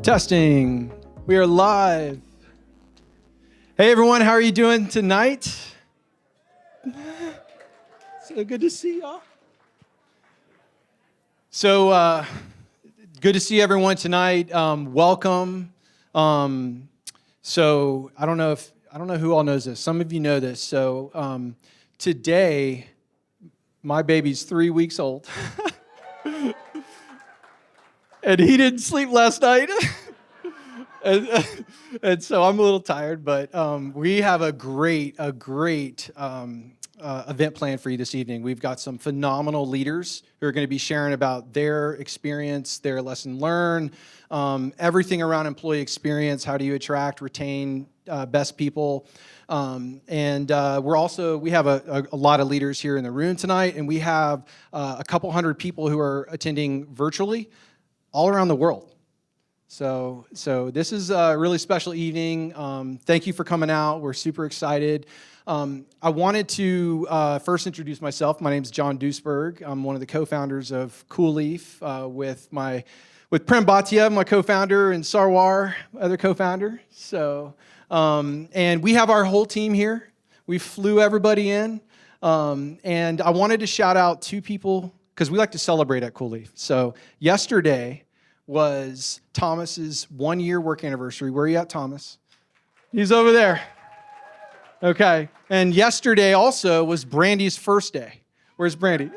Testing. We are live. Hey everyone, how are you doing tonight? So good to see y'all. So good to see everyone tonight. Welcome. So I don't know who all knows this. Some of you know this. So today, my baby's 3 weeks old. And he didn't sleep last night. and so I'm a little tired, but we have a great event planned for you this evening. We've got some phenomenal leaders who are going to be sharing about their experience, their lesson learned, everything around employee experience. How do you attract, retain best people? We have a lot of leaders here in the room tonight, and we have a couple hundred people who are attending virtually all around the world. So this is a really special evening. Thank you for coming out. We're super excited. I wanted to first introduce myself. My name is John Duisberg. I'm one of the co-founders of Cool Leaf with Prem Bhatia, my co-founder, and Sarwar, other co-founder. And we have our whole team here. We flew everybody in. And I wanted to shout out two people because we like to celebrate at Cool Leaf. So yesterday was Thomas's 1 year work anniversary. Where are you at, Thomas? He's over there. Okay. And yesterday also was Brandy's first day. Where's Brandy?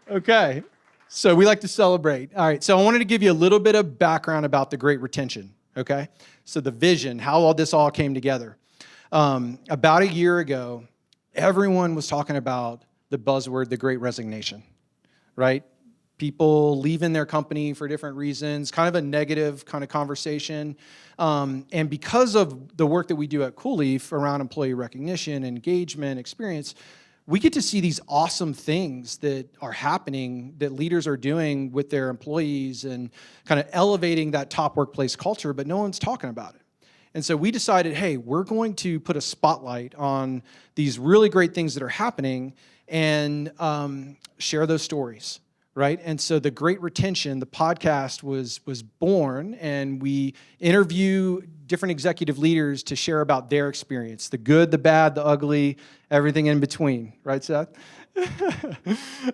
Okay. So we like to celebrate. All right. So I wanted to give you a little bit of background about the Great Retention. Okay. So the vision, how all this all came together. About a year ago, everyone was talking about the buzzword, the Great Resignation, right? People leaving their company for different reasons, kind of a negative kind of conversation. And because of the work that we do at Cool Leaf around employee recognition, engagement, experience, we get to see these awesome things that are happening, that leaders are doing with their employees and kind of elevating that top workplace culture, but no one's talking about it. And so we decided, hey, we're going to put a spotlight on these really great things that are happening and share those stories. Right? And so the Great Retention, the podcast was born, and we interview different executive leaders to share about their experience, the good, the bad, the ugly, everything in between. Right, Seth?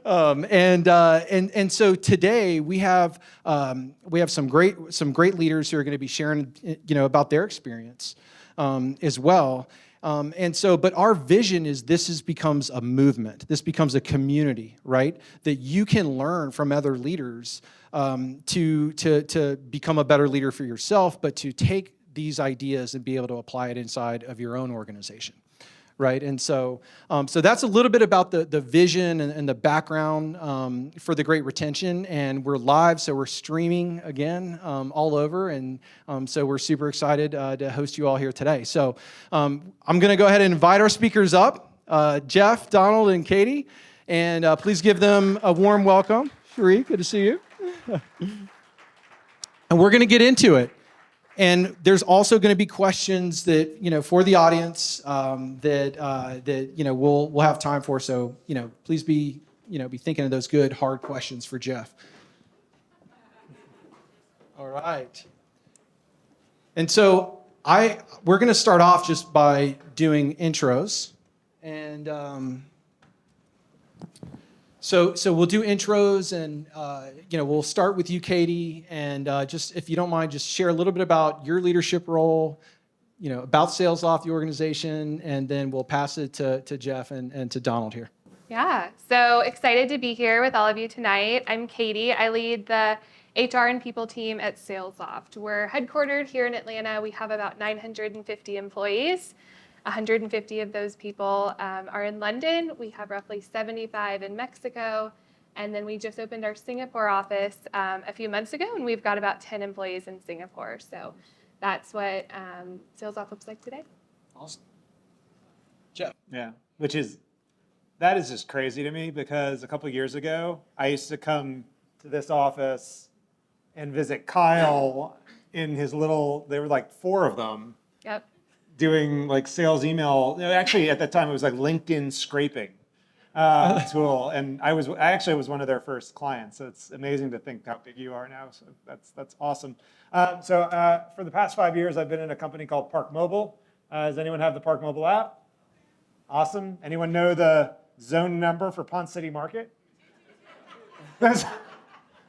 And so today we have some great leaders who are going to be sharing about their experience as well. But our vision is this becomes a movement. This becomes a community, right? That you can learn from other leaders to become a better leader for yourself, but to take these ideas and be able to apply it inside of your own organization, right? And so that's a little bit about the vision and the background for the Great Retention. And we're live, so we're streaming again all over. And so we're super excited to host you all here today. So I'm going to go ahead and invite our speakers up, Jeff, Donald, and Katie. And please give them a warm welcome. Cherie, good to see you. And we're going to get into it. And there's also going to be questions that, for the audience that we'll have time for. So, please be thinking of those good, hard questions for Jeff. All right. And so we're going to start off just by doing intros. And so we'll do intros, and we'll start with you, Katie, and just if you don't mind, just share a little bit about your leadership role, about Salesloft, the organization, and then we'll pass it to Jeff and to Donald here. Yeah, so excited to be here with all of you tonight. I'm Katie. I lead the HR and people team at Salesloft. We're headquartered here in Atlanta. We have about 950 employees. 150 of those people are in London. We have roughly 75 in Mexico. And then we just opened our Singapore office a few months ago, and we've got about 10 employees in Singapore. So that's what Salesloft looks like today. Awesome. Jeff. Yeah, that is just crazy to me, because a couple of years ago, I used to come to this office and visit Kyle in his there were like 4 of them. Yep. Doing like sales email. Actually, at that time, it was like LinkedIn scraping. tool, and I actually was one of their first clients. So it's amazing to think how big you are now. So that's awesome. For the past 5 years, I've been in a company called ParkMobile. Does anyone have the ParkMobile app? Awesome. Anyone know the zone number for Ponce City Market? That's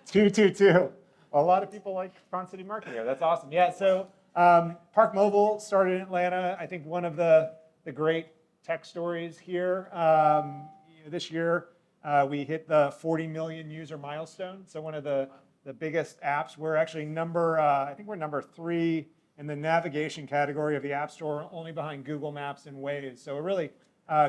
222. A lot of people like Ponce City Market here. That's awesome. Yeah. So ParkMobile started in Atlanta. I think one of the great tech stories here. This year, we hit the 40 million user milestone. So one of the biggest apps. We're actually I think we're number 3 in the navigation category of the App Store, only behind Google Maps and Waze. So a really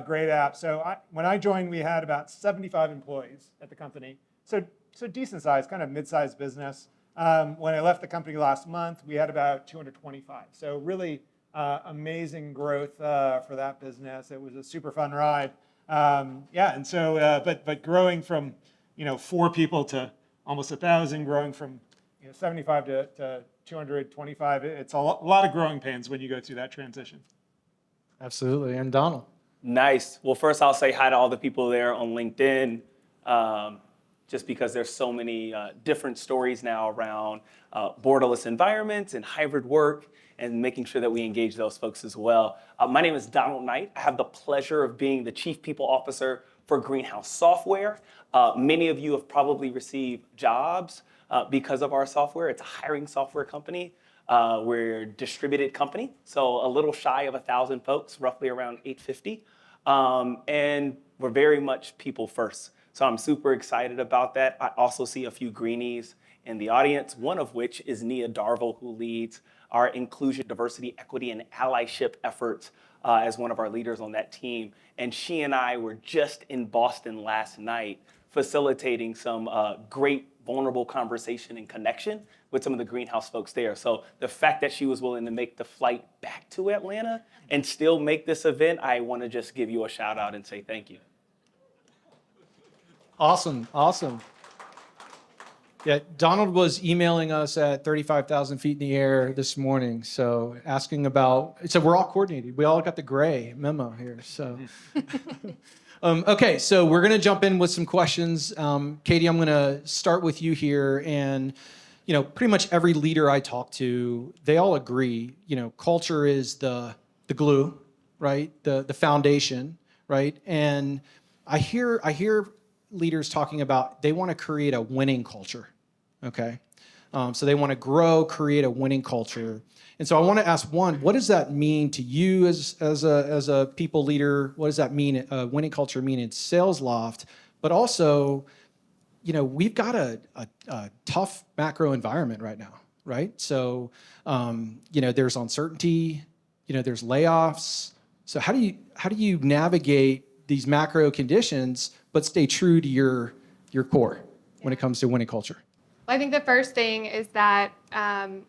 great app. So when I joined, we had about 75 employees at the company. So decent size, kind of mid-sized business. When I left the company last month, we had about 225. So really amazing growth for that business. It was a super fun ride. And so, but growing from 4 people to almost 1,000, growing from 75 to 225, it's a lot of growing pains when you go through that transition. Absolutely. And Donald. Nice. Well, first I'll say hi to all the people there on LinkedIn, just because there's so many different stories now around borderless environments and hybrid work, and making sure that we engage those folks as well. My name is Donald Knight. I have the pleasure of being the Chief People Officer for Greenhouse Software. Many of you have probably received jobs because of our software. It's a hiring software company. We're a distributed company, so a little shy of 1,000 folks, roughly around 850. And we're very much people first. So I'm super excited about that. I also see a few greenies in the audience, one of which is Nia Darville, who leads our inclusion, diversity, equity, and allyship efforts as one of our leaders on that team. And she and I were just in Boston last night facilitating some great vulnerable conversation and connection with some of the Greenhouse folks there. So the fact that she was willing to make the flight back to Atlanta and still make this event, I want to just give you a shout out and say thank you. Awesome. Yeah, Donald was emailing us at 35,000 feet in the air this morning, so asking about, so we're all coordinated. We all got the gray memo here, so. Okay, so we're gonna jump in with some questions. Katie, I'm gonna start with you here, and pretty much every leader I talk to, they all agree, culture is the glue, right? The foundation, right? And I hear leaders talking about they want to create a winning culture, okay? So they want to create a winning culture. And so I want to ask, one, what does that mean to you as a people leader? What does that mean, winning culture mean in Salesloft? But also, we've got a tough macro environment right now, right? So, there's uncertainty, there's layoffs. So how do you navigate these macro conditions but stay true to your core when it comes to winning culture? Well, I think the first thing is that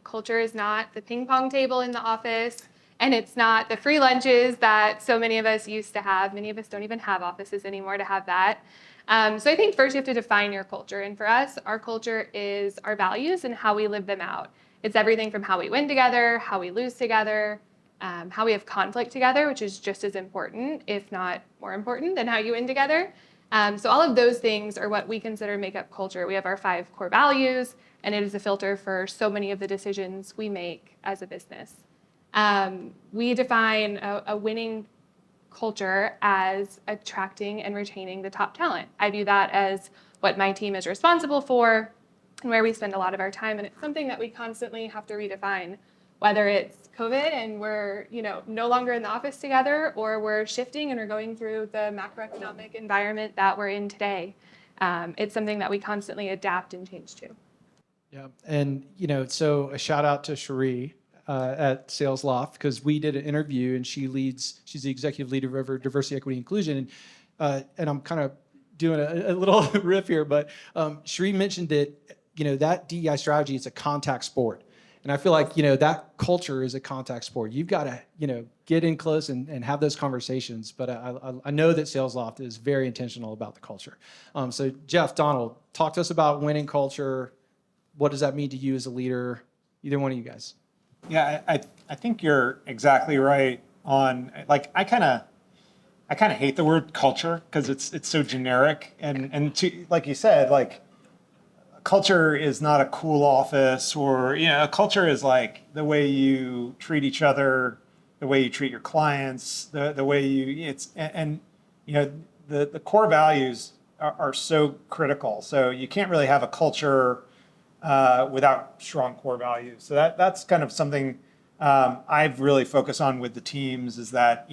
culture is not the ping pong table in the office, and it's not the free lunches that so many of us used to have. Many of us don't even have offices anymore to have that. So I think first you have to define your culture. And for us, our culture is our values and how we live them out. It's everything from how we win together, how we lose together, how we have conflict together, which is just as important, if not more important, than how you win together. So all of those things are what we consider make up culture. We have our 5 core values, and it is a filter for so many of the decisions we make as a business. We define a winning culture as attracting and retaining the top talent. I view that as what my team is responsible for and where we spend a lot of our time, and it's something that we constantly have to redefine, whether it's COVID and we're no longer in the office together, or we're shifting and are going through the macroeconomic environment that we're in today. It's something that we constantly adapt and change to. Yeah, and so a shout out to Cherie at Salesloft, because we did an interview and she's the executive leader of diversity, equity, inclusion, and I'm kind of doing a little riff here, but Cherie mentioned that that DEI strategy is a contact sport. And I feel like, that culture is a contact sport. You've got to, get in close and have those conversations. But I know that Salesloft is very intentional about the culture. So Jeff, Donald, talk to us about winning culture. What does that mean to you as a leader? Either one of you guys. Yeah, I think you're exactly right on, I kind of I kind of hate the word culture because it's so generic. And to, like you said, like culture is not a cool office, or, a culture is like the way you treat each other, the way you treat your clients, the way the core values are so critical. So you can't really have a culture without strong core values. So that's kind of something I've really focused on with the teams, is that,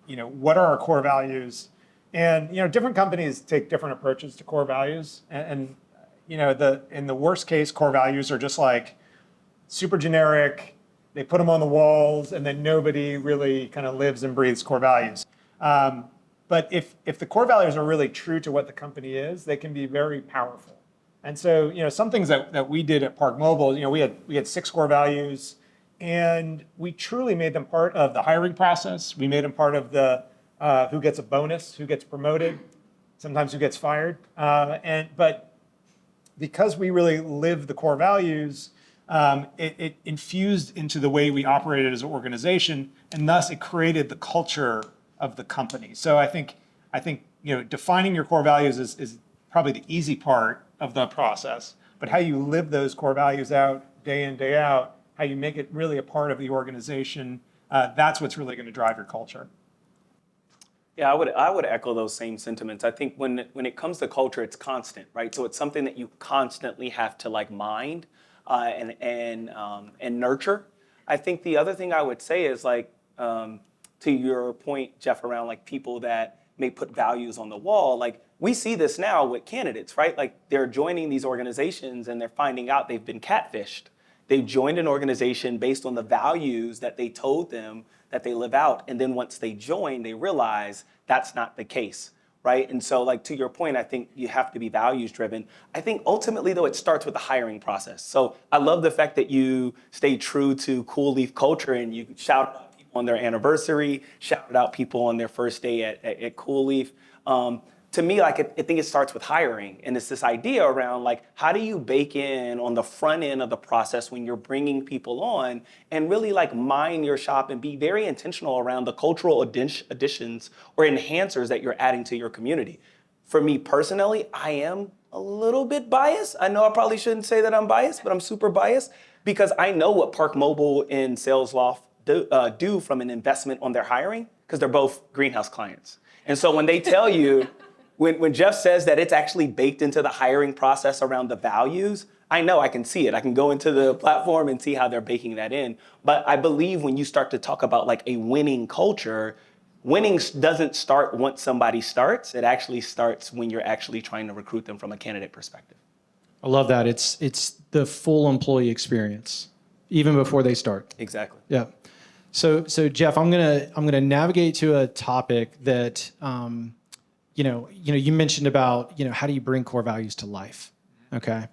what are our core values? And, different companies take different approaches to core values. And in the worst case, core values are just like super generic. They put them on the walls, and then nobody really kind of lives and breathes core values. But if the core values are really true to what the company is, they can be very powerful. And so, some things that we did at ParkMobile, we had 6 core values, and we truly made them part of the hiring process. We made them part of the who gets a bonus, who gets promoted, sometimes who gets fired. But because we really lived the core values, it infused into the way we operated as an organization, and thus it created the culture of the company. So I think defining your core values is probably the easy part of the process, but how you live those core values out day in, day out, how you make it really a part of the organization, that's what's really going to drive your culture. Yeah, I would echo those same sentiments. I think when it comes to culture, it's constant, right? So it's something that you constantly have to like mind and nurture. I think the other thing I would say is like to your point, Jeff, around like people that may put values on the wall. Like we see this now with candidates, right? Like they're joining these organizations and they're finding out they've been catfished. They've joined an organization based on the values that they told them that they live out. And then once they join, they realize that's not the case, right? And so like to your point, I think you have to be values driven. I think ultimately though, it starts with the hiring process. So I love the fact that you stay true to Cool Leaf culture and you shout out people on their anniversary, shouted out people on their first day at Cool Leaf. To me, like I think it starts with hiring, and it's this idea around like how do you bake in on the front end of the process when you're bringing people on, and really like mine your shop and be very intentional around the cultural additions or enhancers that you're adding to your community. For me personally, I am a little bit biased. I know I probably shouldn't say that I'm biased, but I'm super biased because I know what ParkMobile and Salesloft do from an investment on their hiring, because they're both greenhouse clients. And so when they tell you, when Jeff says that it's actually baked into the hiring process around the values, I know, I can see it. I can go into the platform and see how they're baking that in. But I believe when you start to talk about like a winning culture, winning doesn't start once somebody starts. It actually starts when you're actually trying to recruit them from a candidate perspective. I love that. It's the full employee experience, even before they start. Exactly. Yeah. So Jeff, I'm gonna navigate to a topic that you mentioned about how do you bring core values to life, okay?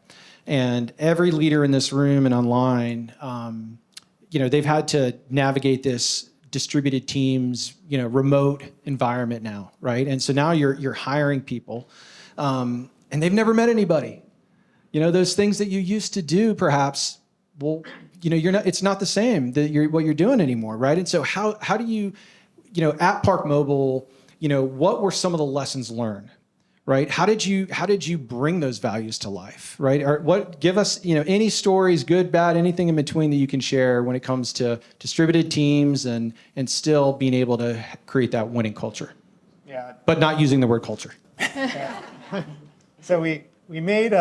And every leader in this room and online, they've had to navigate this distributed teams, remote environment now, right? And so now you're hiring people, and they've never met anybody. Those things that you used to do, perhaps, well, it's not the same what you're doing anymore, right? And so how do you, at ParkMobile, what were some of the lessons learned, right? How did you bring those values to life, right? Or give us, any stories, good, bad, anything in between that you can share when it comes to distributed teams and still being able to create that winning culture. Yeah. But not using the word culture. So we made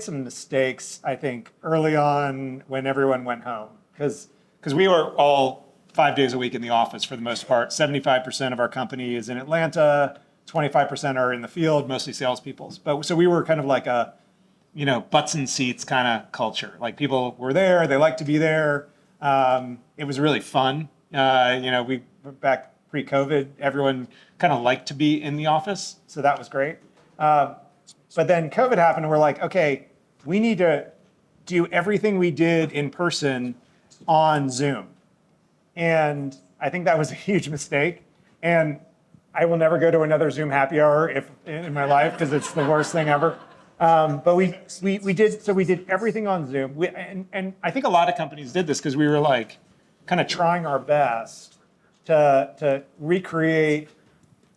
some mistakes, I think, early on when everyone went home, because we were all 5 days a week in the office for the most part. 75% of our company is in Atlanta, 25% are in the field, mostly salespeople. But so we were kind of like a, butts and seats kind of culture. Like people were there, they liked to be there. It was really fun. We back pre-COVID, everyone kind of liked to be in the office, so that was great. But then COVID happened, and we're like, okay, we need to do everything we did in person on Zoom. And I think that was a huge mistake. And I will never go to another Zoom happy hour in my life, because it's the worst thing ever. But we did everything on Zoom. And I think a lot of companies did this because we were like kind of trying our best to recreate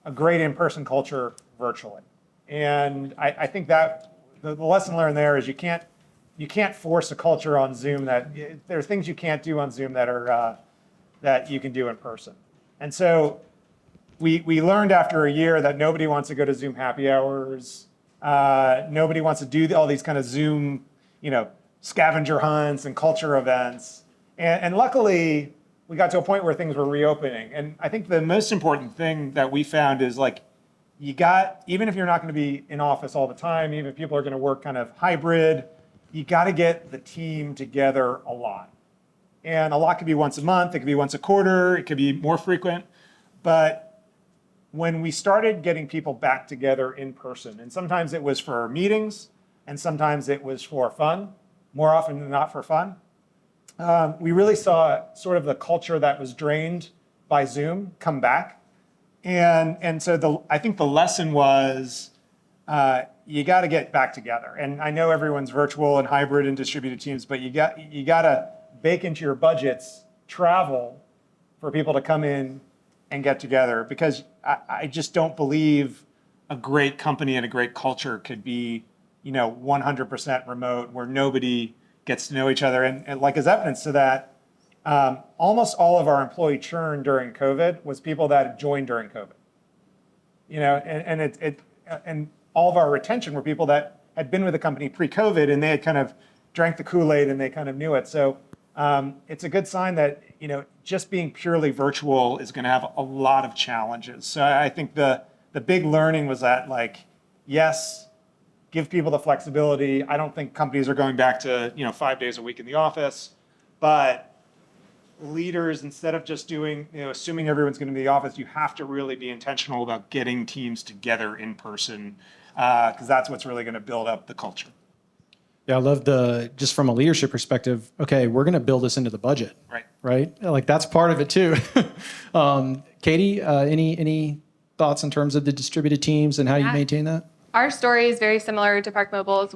a great in-person culture virtually. And I think that the lesson learned there is you can't force a culture on Zoom. That there are things you can't do on Zoom that are that you can do in person. And so we learned after a year that nobody wants to go to Zoom happy hours. Nobody wants to do all these kind of Zoom, scavenger hunts and culture events. And luckily, we got to a point where things were reopening. And I think the most important thing that we found is even if you're not going to be in office all the time, even if people are going to work kind of hybrid, you got to get the team together a lot. And a lot could be once a month, it could be once a quarter, it could be more frequent. But when we started getting people back together in person, and sometimes it was for meetings, and sometimes it was for fun, more often than not for fun, we really saw sort of the culture that was drained by Zoom come back. And so I think the lesson was you got to get back together. And I know everyone's virtual and hybrid and distributed teams, but you got to bake into your budgets travel for people to come in and get together, because I just don't believe a great company and a great culture could be 100% remote where nobody gets to know each other. And like as evidence to that, almost all of our employee churn during COVID was people that had joined during COVID. And all of our retention were people that had been with the company pre-COVID and they had kind of drank the Kool-Aid and they kind of knew it. So it's a good sign that just being purely virtual is going to have a lot of challenges. So I think the big learning was that yes, give people the flexibility. I don't think companies are going back to 5 days a week in the office, but leaders, instead of just doing, assuming everyone's going to be in the office, you have to really be intentional about getting teams together in person, because that's what's really going to build up the culture. Yeah, I love just from a leadership perspective, okay, we're going to build this into the budget. Right? That's part of it too. Katie, any thoughts in terms of the distributed teams and how you maintain that? Our story is very similar to ParkMobile's.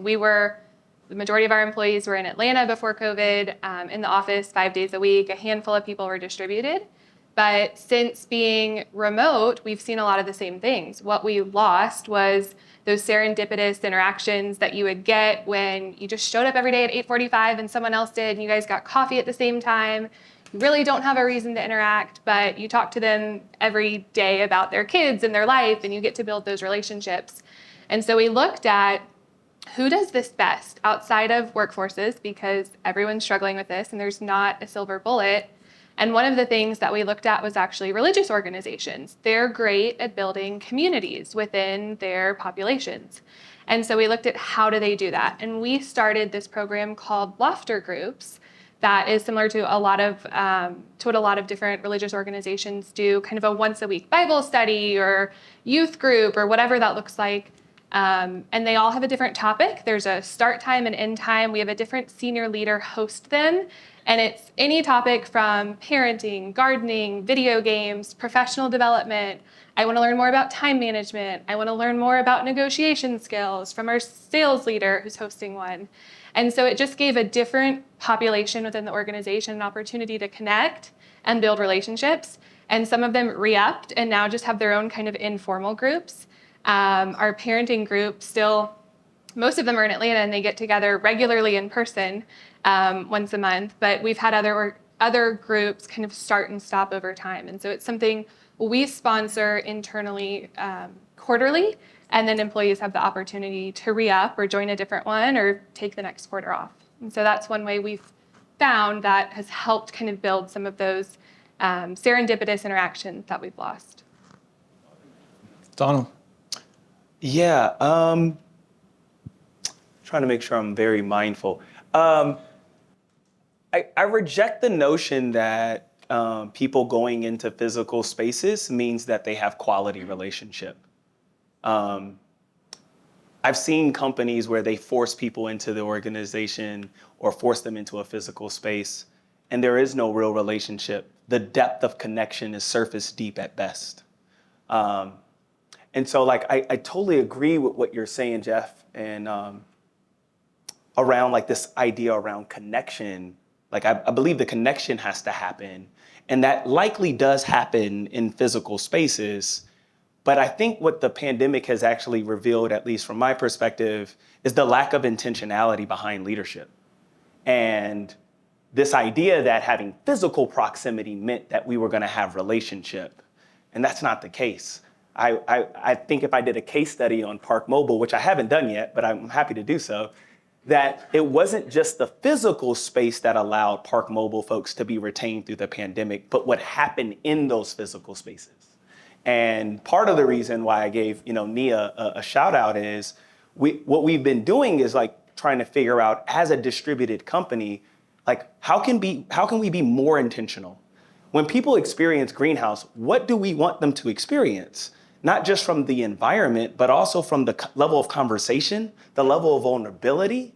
The majority of our employees were in Atlanta before COVID, in the office 5 days a week. A handful of people were distributed. But since being remote, we've seen a lot of the same things. What we lost was those serendipitous interactions that you would get when you just showed up every day at 8:45 and someone else did, and you guys got coffee at the same time. You really don't have a reason to interact, but you talk to them every day about their kids and their life, and you get to build those relationships. And so we looked at who does this best outside of workforces, because everyone's struggling with this and there's not a silver bullet. And one of the things that we looked at was actually religious organizations. They're great at building communities within their populations. And so we looked at how do they do that. And we started this program called Lofter Groups that is similar to what a lot of different religious organizations do, kind of a once a week Bible study or youth group or whatever that looks like. And they all have a different topic. There's a start time and end time. We have a different senior leader host them. And it's any topic from parenting, gardening, video games, professional development. I want to learn more about time management. I want to learn more about negotiation skills from our sales leader who's hosting one. And so it just gave a different population within the organization an opportunity to connect and build relationships. And some of them re-upped and now just have their own kind of informal groups. Our parenting group most of them are in Atlanta and they get together regularly in person once a month, but we've had other groups kind of start and stop over time. And so it's something we sponsor internally quarterly, and then employees have the opportunity to re-up or join a different one or take the next quarter off. And so that's one way we've found that has helped kind of build some of those serendipitous interactions that we've lost. Donald. Yeah, trying to make sure I'm very mindful. I reject the notion that people going into physical spaces means that they have quality relationship. I've seen companies where they force people into the organization or force them into a physical space, and there is no real relationship. The depth of connection is surface deep at best. And so I totally agree with what you're saying, Jeff, and around this idea around connection. I believe the connection has to happen, and that likely does happen in physical spaces, But I think what the pandemic has actually revealed, at least from my perspective, is the lack of intentionality behind leadership. And this idea that having physical proximity meant that we were going to have relationship. And that's not the case. I think if I did a case study on ParkMobile, which I haven't done yet, but I'm happy to do so, that it wasn't just the physical space that allowed ParkMobile folks to be retained through the pandemic, but what happened in those physical spaces. And part of the reason why I gave Nia a shout out is what we've been doing is like trying to figure out as a distributed company, like how can we be more intentional? When people experience Greenhouse, what do we want them to experience? Not just from the environment, but also from the level of conversation, the level of vulnerability.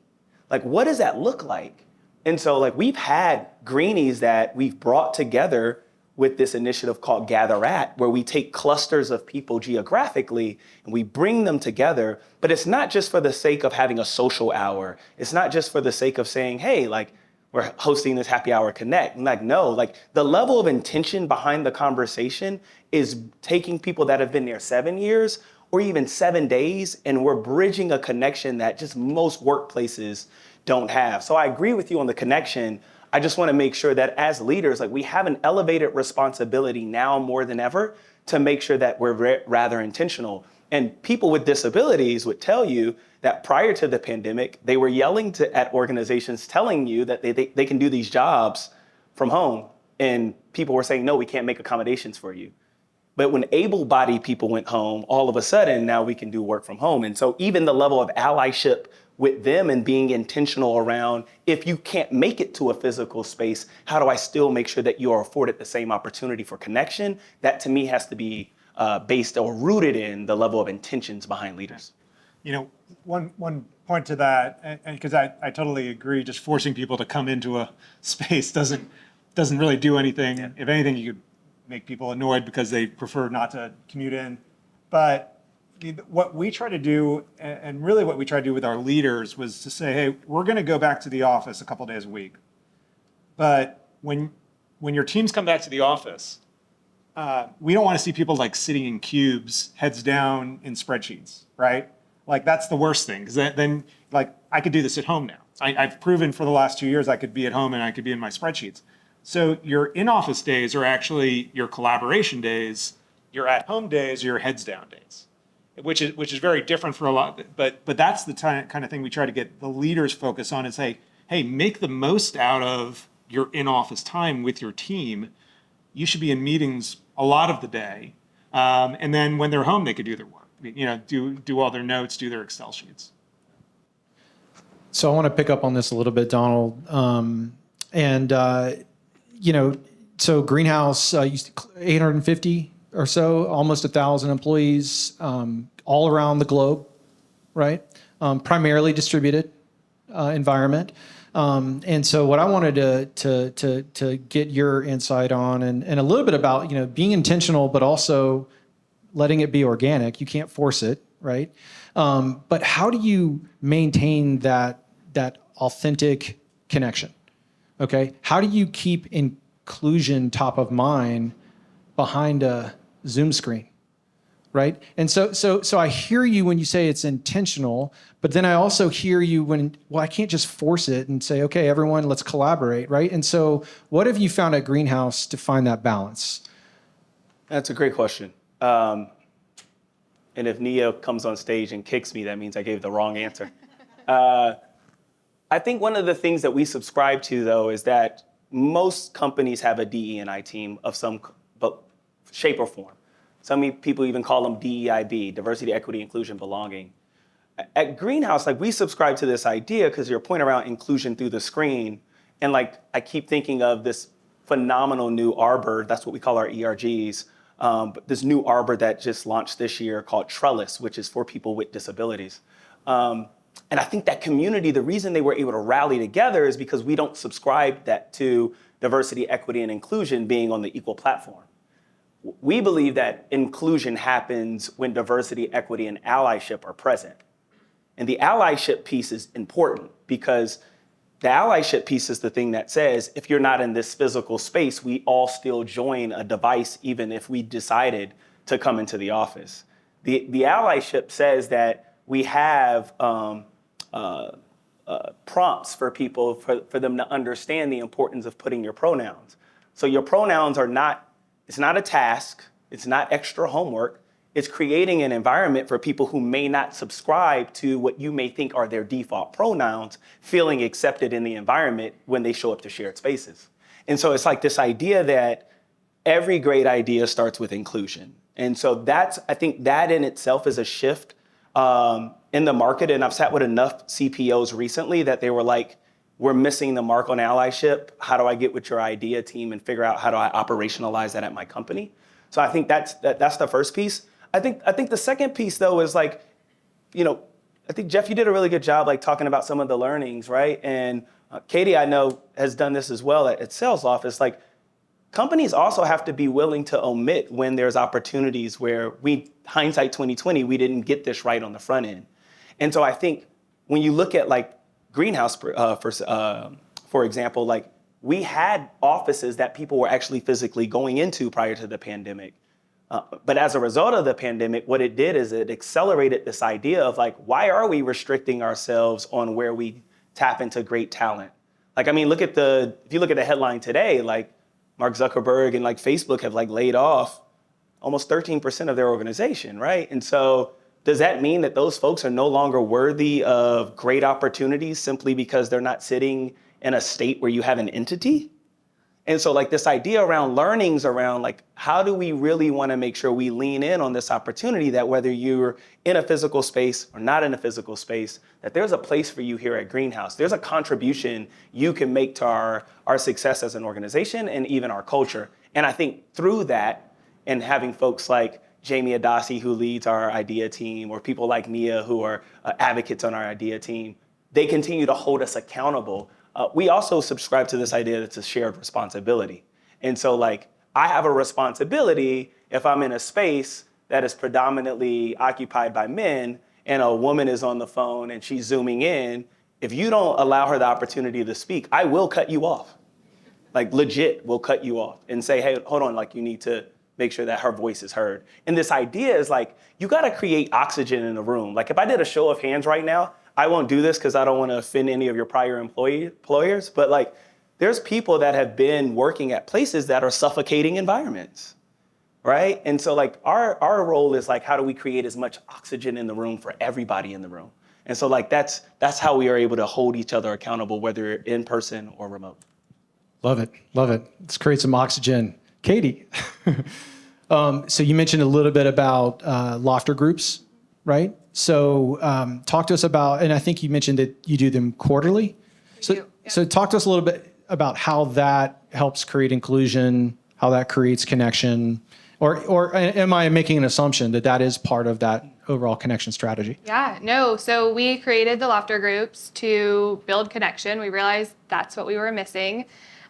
Like, what does that look like? And so like we've had greenies that we've brought together with this initiative called Gather At, where we take clusters of people geographically and we bring them together. But it's not just for the sake of having a social hour. It's not just for the sake of saying, hey, like, we're hosting this happy hour connect. And like, no, like the level of intention behind the conversation is taking people that have been there 7 years or even 7 days, and we're bridging a connection that just most workplaces don't have. So I agree with you on the connection. I just want to make sure that as leaders, like we have an elevated responsibility now more than ever to make sure that we're rather intentional. And people with disabilities would tell you that prior to the pandemic, they were yelling at organizations telling you that they can do these jobs from home. And people were saying, no, we can't make accommodations for you. But when able-bodied people went home, all of a sudden, now we can do work from home. And so even the level of allyship with them and being intentional around, if you can't make it to a physical space, how do I still make sure that you are afforded the same opportunity for connection? That to me has to be based or rooted in the level of intentions behind leaders. One point to that, and because I totally agree, just forcing people to come into a space doesn't really do anything. Yeah. If anything, you could make people annoyed because they prefer not to commute in. But what we try to do, and really what we try to do with our leaders, was to say, hey, we're going to go back to the office a couple days a week. But when your teams come back to the office, we don't want to see people like sitting in cubes, heads down in spreadsheets, right? Like that's the worst thing, because then like I could do this at home now. I've proven for the last 2 years I could be at home and I could be in my spreadsheets. So your in-office days are actually your collaboration days, your at-home days, your heads down days, which is very different for a lot. But that's the kind of thing we try to get the leaders focus on and say, hey, make the most out of your in-office time with your team. You should be in meetings a lot of the day, and then when they're home, they could do their work. Do all their notes, do their Excel sheets. So I want to pick up on this a little bit, Donald. So Greenhouse, 850 or so, almost 1,000 employees, all around the globe, right? Primarily distributed environment. And so what I wanted to get your insight on and a little bit about, being intentional, but also letting it be organic. You can't force it, right? But how do you maintain that authentic connection? Okay, how do you keep inclusion top of mind behind a Zoom screen, right? And so I hear you when you say it's intentional, but then I also hear you when, I can't just force it and say, okay, everyone, let's collaborate, right? And so what have you found at Greenhouse to find that balance? That's a great question. And if Nia comes on stage and kicks me, that means I gave the wrong answer. I think one of the things that we subscribe to, though, is that most companies have a DE&I team of some shape or form. Some people even call them DEIB, diversity, equity, inclusion, belonging. At Greenhouse, like we subscribe to this idea because your point around inclusion through the screen, and like I keep thinking of this phenomenal new arbor, that's what we call our ERGs, but this new arbor that just launched this year called Trellis, which is for people with disabilities. And I think that community, the reason they were able to rally together is because we don't subscribe to diversity, equity, and inclusion being on the equal platform. We believe that inclusion happens when diversity, equity, and allyship are present. And the allyship piece is important because the allyship piece is the thing that says, if you're not in this physical space, we all still join a device, even if we decided to come into the office. The allyship says that we have prompts for people for them to understand the importance of putting your pronouns. So your pronouns are it's not a task, it's not extra homework, it's creating an environment for people who may not subscribe to what you may think are their default pronouns, feeling accepted in the environment when they show up to shared spaces. And so it's like this idea that every great idea starts with inclusion. And so I think that in itself is a shift in the market. And I've sat with enough CPOs recently that they were like, we're missing the mark on allyship. How do I get with your idea team and figure out how do I operationalize that at my company? So I think that's the first piece. I think the second piece though is like, I think Jeff, you did a really good job like talking about some of the learnings, right? And Katie, I know, has done this as well at Salesloft. It's like companies also have to be willing to omit when there's opportunities where hindsight 2020, we didn't get this right on the front end. And so I think when you look at like Greenhouse, for example, like we had offices that people were actually physically going into prior to the pandemic. But as a result of the pandemic, what it did is it accelerated this idea of like, why are we restricting ourselves on where we tap into great talent? Like, I mean, if you look at the headline today, like Mark Zuckerberg and like Facebook have like laid off almost 13% of their organization, right? And so does that mean that those folks are no longer worthy of great opportunities simply because they're not sitting in a state where you have an entity? And so like this idea around learnings around like, how do we really want to make sure we lean in on this opportunity that whether you're in a physical space or not in a physical space, that there's a place for you here at Greenhouse. There's a contribution you can make to our success as an organization and even our culture. And I think through that and having folks like Jamie Adasi, who leads our idea team, or people like Nia, who are advocates on our idea team, they continue to hold us accountable. We also subscribe to this idea that it's a shared responsibility. And so like, I have a responsibility if I'm in a space that is predominantly occupied by men and a woman is on the phone and she's zooming in, if you don't allow her the opportunity to speak, I will cut you off. Like legit will cut you off and say, hey, hold on, like you need to make sure that her voice is heard. And this idea is like, you gotta create oxygen in the room. Like if I did a show of hands right now, I won't do this because I don't want to offend any of your prior employers, but like there's people that have been working at places that are suffocating environments, right? And so like our role is like, how do we create as much oxygen in the room for everybody in the room? And so like that's how we are able to hold each other accountable, whether in person or remote. Love it. Love it. Let's create some oxygen. Katie, so you mentioned a little bit about lofter groups, right? So talk to us about, and I think you mentioned that you do them quarterly. So talk to us a little bit about how that helps create inclusion, how that creates connection, or am I making an assumption that that is part of that overall connection strategy? Yeah, no. So we created the Lofter groups to build connection. We realized that's what we were missing.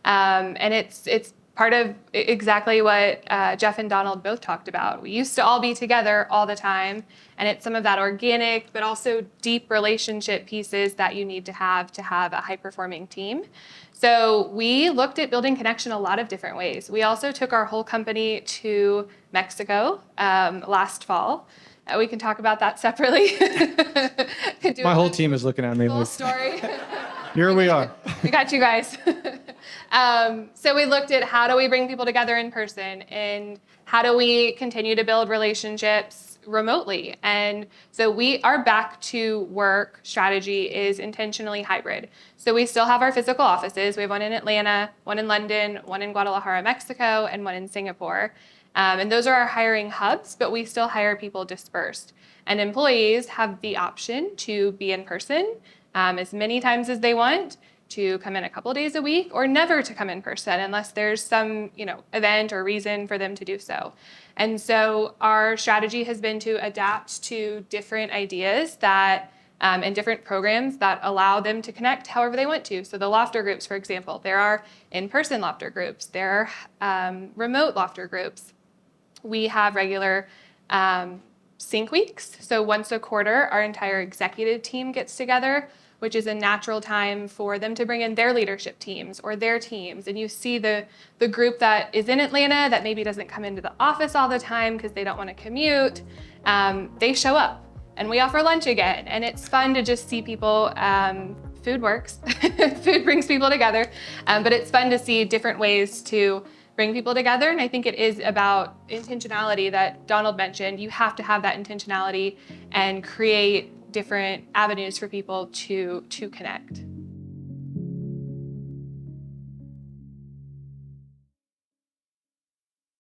And it's part of exactly what Jeff and Donald both talked about. We used to all be together all the time, and it's some of that organic, but also deep relationship pieces that you need to have a high-performing team. So we looked at building connection a lot of different ways. We also took our whole company to Mexico last fall. We can talk about that separately. My whole team is looking at me. Full story. Here we are. We got you guys. So we looked at how do we bring people together in person and how do we continue to build relationships remotely. And so our back to work strategy is intentionally hybrid. So we still have our physical offices. We have one in Atlanta, one in London, one in Guadalajara, Mexico, and one in Singapore. And those are our hiring hubs, but we still hire people dispersed. And employees have the option to be in person as many times as they want, to come in a couple of days a week, or never to come in person unless there's some event or reason for them to do so. And so our strategy has been to adapt to different ideas that and different programs that allow them to connect however they want to. So the Lofter groups, for example, there are in-person Lofter groups, there are remote Lofter groups. We have regular sync weeks. So once a quarter, our entire executive team gets together which is a natural time for them to bring in their leadership teams or their teams. And you see the group that is in Atlanta that maybe doesn't come into the office all the time because they don't want to commute. They show up and we offer lunch again. And it's fun to just see people. Food works. Food brings people together. But it's fun to see different ways to bring people together. And I think it is about intentionality that Donald mentioned. You have to have that intentionality and create different avenues for people to connect.